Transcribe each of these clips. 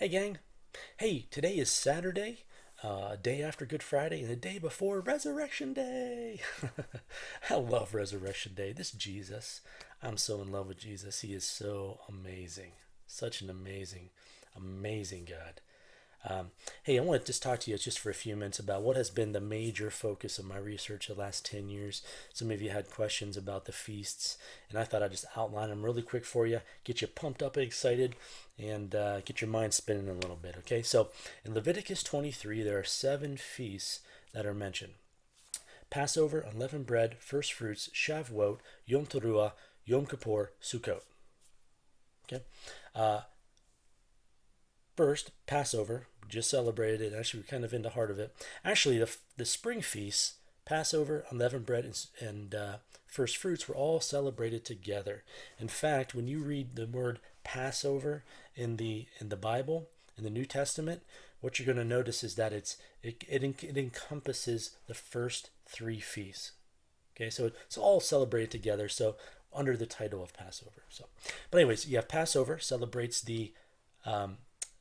Hey, gang. Hey, today is Saturday, day after Good Friday, and the day before Resurrection Day. I love Resurrection Day. This Jesus, I'm so in love with Jesus. He is so amazing. Such an amazing, amazing God. Um, hey, I want to just talk to you just for a few minutes about what has been the major focus of my research the last 10 years. Some of you had questions about the feasts, and I thought I'd just outline them really quick for you, get you pumped up and excited, and get your mind spinning a little bit. Okay, so in Leviticus 23, there are 7 feasts that are mentioned: Passover, unleavened bread, first fruits, Shavuot, Yom Teruah, Yom Kippur, Sukkot. Okay, uh, First, Passover, just celebrated it. Actually, we're kind of in the heart of it. Actually, the spring feasts, Passover, unleavened bread, and first fruits, were all celebrated together. In fact, when you read the word Passover in the Bible, in the New Testament, what you're going to notice is that it encompasses the first 3 feasts. Okay, so it's all celebrated together. So under the title of Passover. So, but anyways, you have Passover celebrates the um,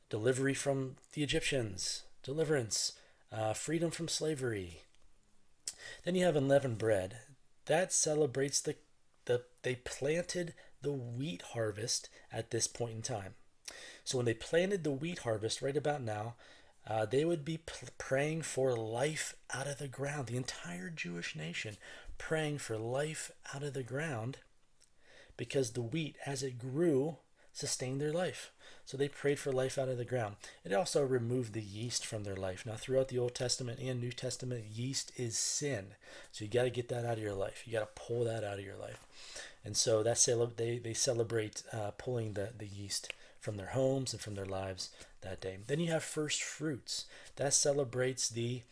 delivery from the Egyptians, deliverance, freedom from slavery. Then you have unleavened bread. That celebrates they planted the wheat harvest at this point in time. So when they planted the wheat harvest right about now, they would be praying for life out of the ground. The entire Jewish nation praying for life out of the ground because the wheat, as it grew, sustained their life. So they prayed for life out of the ground. It also removed the yeast from their life. Now, throughout the Old Testament and New Testament, yeast is sin. So you got to get that out of your life. You got to pull that out of your life. And so they celebrate pulling the yeast from their homes and from their lives that day. Then you have first fruits. That celebrates the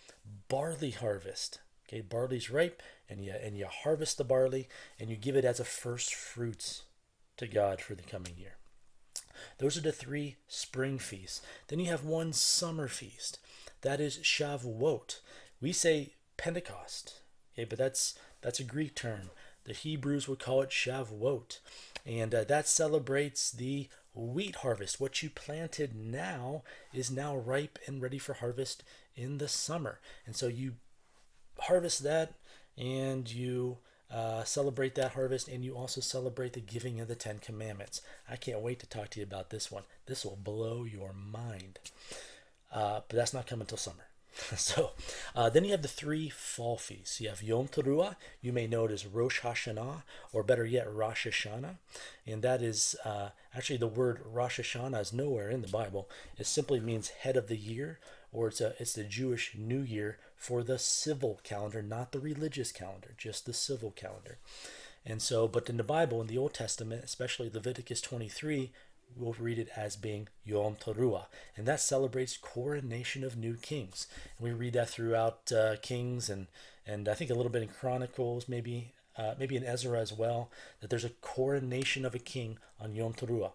barley harvest. Okay, barley's ripe, and you harvest the barley, and you give it as a first fruits to God for the coming year. Those are the 3 spring feasts. Then you have one summer feast. That is Shavuot. We say Pentecost, okay, but that's a Greek term. The Hebrews would call it Shavuot, and that celebrates the wheat harvest. What you planted now is now ripe and ready for harvest in the summer, and so you harvest that, and you celebrate that harvest, and you also celebrate the giving of the 10 Commandments. I can't wait to talk to you about this one. This will blow your mind. But that's not coming until summer. So then you have the 3 fall feasts. You have Yom Teruah. You may know it as Rosh Hashanah, or better yet, Rosh Hashanah. And that is actually the word Rosh Hashanah is nowhere in the Bible. It simply means head of the year, or it's the Jewish New Year for the civil calendar, not the religious calendar, just the civil calendar. And so, but in the Bible, in the Old Testament, especially Leviticus 23, we'll read it as being Yom Teruah, and that celebrates coronation of new kings. And we read that throughout Kings, and I think a little bit in Chronicles, maybe in Ezra as well, that there's a coronation of a king on Yom Teruah.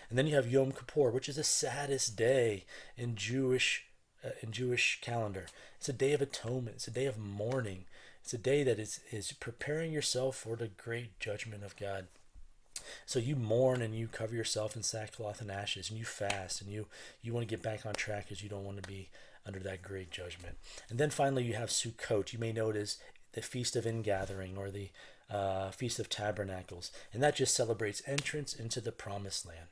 And then you have Yom Kippur, which is the saddest day in Jewish calendar. It's a day of atonement. It's a day of mourning. It's a day that is preparing yourself for the great judgment of God. So you mourn and you cover yourself in sackcloth and ashes, and you fast, and you want to get back on track because you don't want to be under that great judgment. And then finally you have Sukkot. You may know it as the Feast of Ingathering, or the Feast of Tabernacles, and that just celebrates entrance into the Promised Land.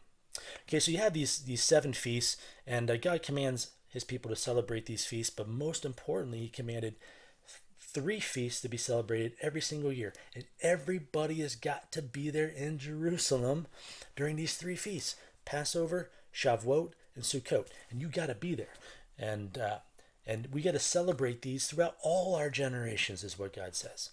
Okay, so you have these 7 feasts, and God commands His people to celebrate these feasts, but most importantly, He commanded 3 feasts to be celebrated every single year, and everybody has got to be there in Jerusalem during these 3 feasts: Passover, Shavuot, and Sukkot. And you got to be there, and we got to celebrate these throughout all our generations, is what God says.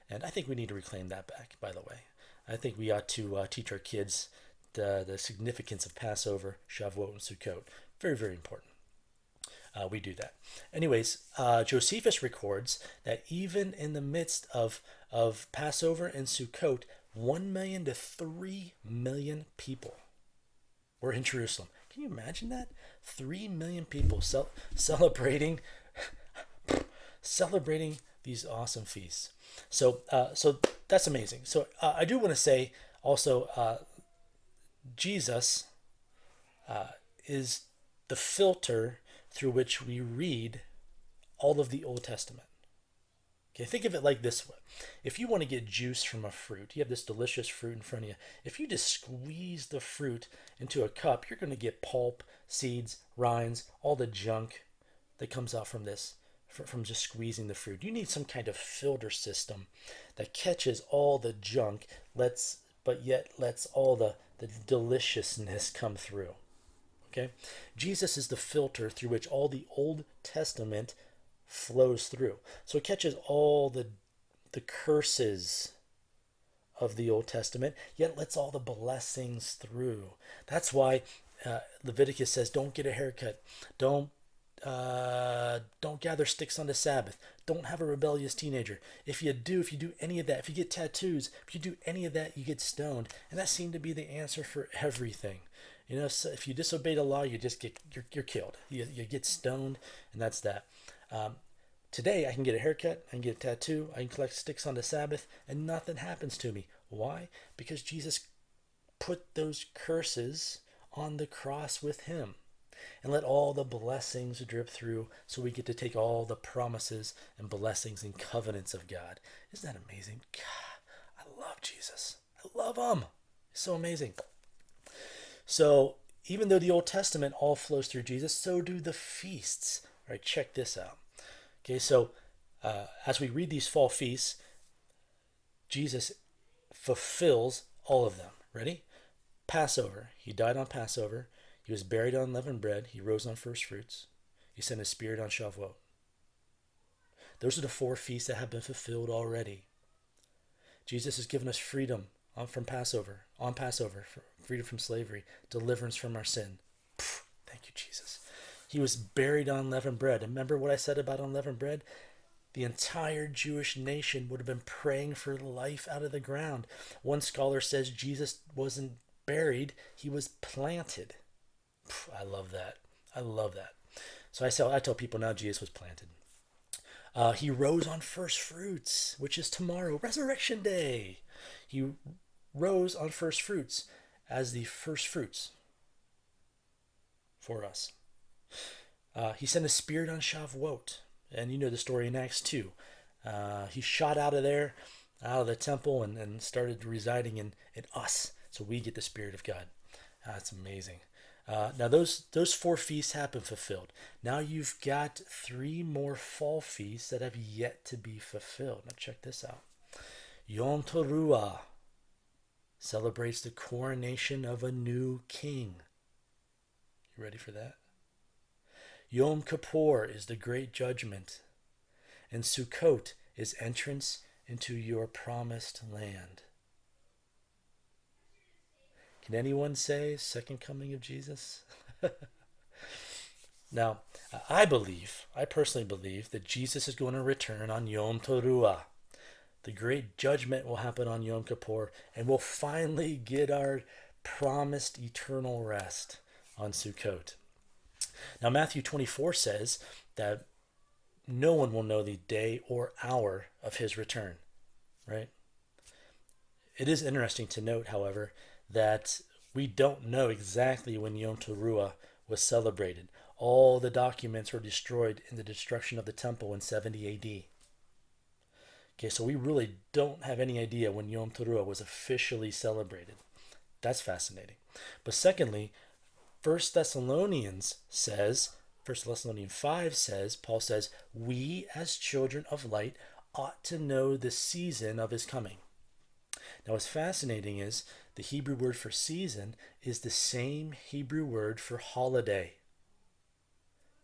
And I think we need to reclaim that back. By the way, I think we ought to teach our kids the significance of Passover, Shavuot, and Sukkot. Very, very important. We do that. Anyways, Josephus records that even in the midst of Passover and Sukkot, 1 million to 3 million people were in Jerusalem. Can you imagine that? 3 million people celebrating celebrating these awesome feasts. So that's amazing. So I do want to say also, Jesus is the filter through which we read all of the Old Testament. Okay, think of it like this way. If you want to get juice from a fruit, you have this delicious fruit in front of you. If you just squeeze the fruit into a cup, you're going to get pulp, seeds, rinds, all the junk that comes out from this, from just squeezing the fruit. You need some kind of filter system that catches all the junk, but yet lets all the deliciousness come through. Okay? Jesus is the filter through which all the Old Testament flows through. So it catches all the curses of the Old Testament, yet lets all the blessings through. That's why Leviticus says, don't get a haircut, don't gather sticks on the Sabbath, don't have a rebellious teenager. If you do any of that, if you get tattoos, if you do any of that, you get stoned. And that seemed to be the answer for everything. You know, so if you disobey the law, you just you're killed. You get stoned, and that's that. Today, I can get a haircut, I can get a tattoo, I can collect sticks on the Sabbath, and nothing happens to me. Why? Because Jesus put those curses on the cross with him and let all the blessings drip through, so we get to take all the promises and blessings and covenants of God. Isn't that amazing? God, I love Jesus. I love him. It's so amazing. So even though the Old Testament all flows through Jesus, so do the feasts. All right, check this out. Okay, so as we read these fall feasts, Jesus fulfills all of them. Ready? Passover. He died on Passover. He was buried on unleavened bread. He rose on first fruits. He sent his spirit on Shavuot. Those are the 4 feasts that have been fulfilled already. Jesus has given us freedom on Passover, freedom from slavery, deliverance from our sin. Thank you, Jesus. He was buried on unleavened bread. And remember what I said about unleavened bread? The entire Jewish nation would have been praying for life out of the ground. One scholar says Jesus wasn't buried, he was planted. I love that. I love that. So I tell people now Jesus was planted. He rose on first fruits, which is tomorrow, Resurrection Day. He rose on first fruits as the first fruits for us. He sent his spirit on Shavuot. And you know the story in Acts 2. He shot out of there, out of the temple, and started residing in us. So we get the Spirit of God. That's amazing. Now those 4 feasts have been fulfilled. Now you've got 3 more fall feasts that have yet to be fulfilled. Now check this out. Yom Teruah celebrates the coronation of a new king. You ready for that? Yom Kippur is the great judgment, and Sukkot is entrance into your promised land. Can anyone say second coming of Jesus? Now, I personally believe that Jesus is going to return on Yom Teruah. The great judgment will happen on Yom Kippur, and we'll finally get our promised eternal rest on Sukkot. Now, Matthew 24 says that no one will know the day or hour of his return, right? It is interesting to note, however, that we don't know exactly when Yom Teruah was celebrated. All the documents were destroyed in the destruction of the temple in 70 AD. Okay, so we really don't have any idea when Yom Teruah was officially celebrated. That's fascinating. But secondly, 1 Thessalonians 5 says, Paul says, we as children of light ought to know the season of his coming. Now what's fascinating is the Hebrew word for season is the same Hebrew word for holiday,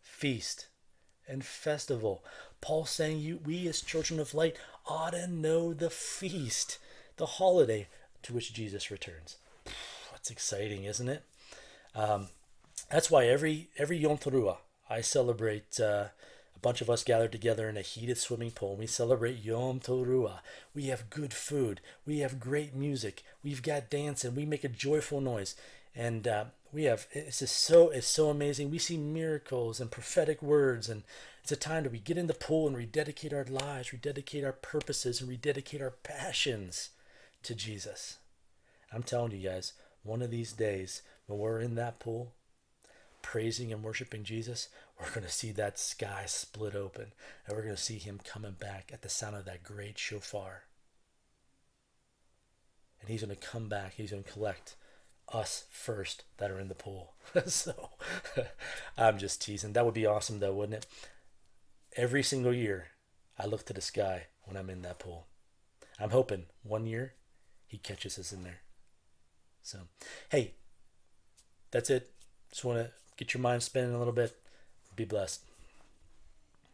feast, and festival. Paul's saying we as children of light ought to know the feast, the holiday to which Jesus returns. That's exciting, isn't it? That's why every Yom Teruah I celebrate. A bunch of us gathered together in a heated swimming pool. We celebrate Yom Teruah. We have good food. We have great music. We've got dancing. We make a joyful noise, and it's so amazing. We see miracles and prophetic words, and it's a time that we get in the pool and rededicate our lives, rededicate our purposes, and rededicate our passions to Jesus. I'm telling you guys, one of these days when we're in that pool, praising and worshiping Jesus, we're going to see that sky split open, and we're going to see him coming back at the sound of that great shofar. And he's going to come back. He's going to collect us first that are in the pool. So I'm just teasing. That would be awesome, though, wouldn't it? Every single year, I look to the sky when I'm in that pool. I'm hoping one year he catches us in there. So, hey, that's it. Just want to get your mind spinning a little bit. Be blessed.